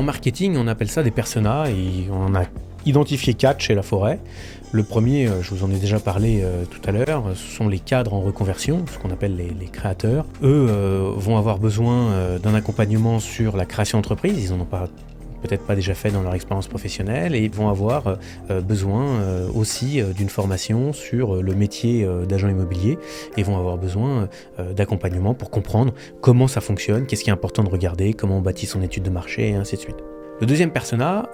marketing, on appelle ça des personas et on en a identifié 4 chez Laforêt. Le premier, je vous en ai déjà parlé tout à l'heure, ce sont les cadres en reconversion, ce qu'on appelle les créateurs. Eux vont avoir besoin d'un accompagnement sur la création d'entreprise, ils n'en ont peut-être pas déjà fait dans leur expérience professionnelle, et ils vont avoir besoin aussi d'une formation sur le métier d'agent immobilier, et vont avoir besoin d'accompagnement pour comprendre comment ça fonctionne, qu'est-ce qui est important de regarder, comment on bâtit son étude de marché, et ainsi de suite. Le deuxième persona,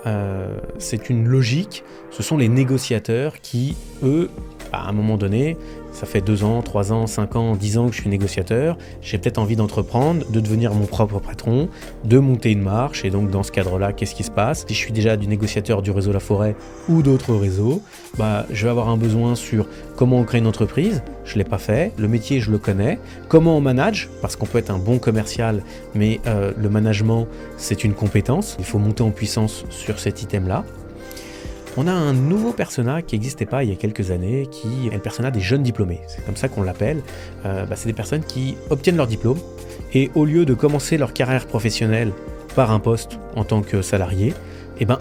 c'est une logique, ce sont les négociateurs qui, eux, à un moment donné, ça fait 2 ans, 3 ans, 5 ans, 10 ans que je suis négociateur, j'ai peut-être envie d'entreprendre, de devenir mon propre patron, de monter une marche, et donc dans ce cadre-là, qu'est-ce qui se passe ? Si je suis déjà du négociateur du réseau Laforêt ou d'autres réseaux, je vais avoir un besoin sur comment on crée une entreprise, je ne l'ai pas fait, le métier je le connais, comment on manage, parce qu'on peut être un bon commercial, mais le management c'est une compétence, il faut monter en puissance sur cet item-là. On a un nouveau persona qui n'existait pas il y a quelques années, qui est le persona des jeunes diplômés. C'est comme ça qu'on l'appelle. C'est des personnes qui obtiennent leur diplôme et au lieu de commencer leur carrière professionnelle par un poste en tant que salarié,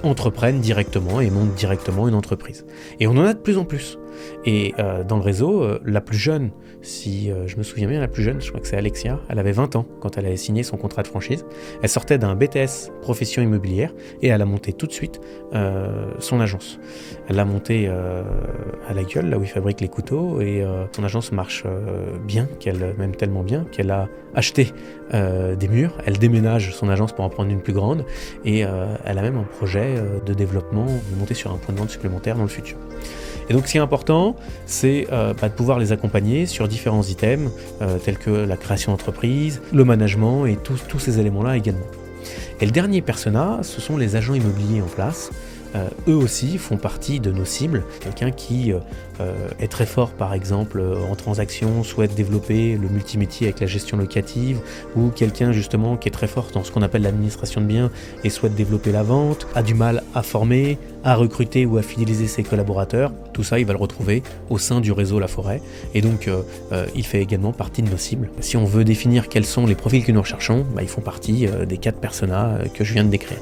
entreprennent directement et montent directement une entreprise. Et on en a de plus en plus. Et dans le réseau, la plus jeune, si je me souviens bien, la plus jeune, je crois que c'est Alexia, elle avait 20 ans quand elle avait signé son contrat de franchise. Elle sortait d'un BTS profession immobilière et elle a monté tout de suite son agence. Elle l'a montée à La Gueule, là où il fabrique les couteaux, et son agence marche bien, même tellement bien qu'elle a acheté des murs, elle déménage son agence pour en prendre une plus grande, et elle a même un projet de développement, de monter sur un point de vente supplémentaire dans le futur. Et donc ce qui est important, c'est de pouvoir les accompagner sur différents items, tels que la création d'entreprise, le management et tous ces éléments-là également. Et le dernier persona, ce sont les agents immobiliers en place. Eux aussi font partie de nos cibles. Quelqu'un qui est très fort par exemple en transaction, souhaite développer le multimétier avec la gestion locative, ou quelqu'un justement qui est très fort dans ce qu'on appelle l'administration de biens et souhaite développer la vente, a du mal à former, à recruter ou à fidéliser ses collaborateurs. Tout ça, il va le retrouver au sein du réseau Laforêt, et donc il fait également partie de nos cibles. Si on veut définir quels sont les profils que nous recherchons, ils font partie des 4 personas que je viens de décrire.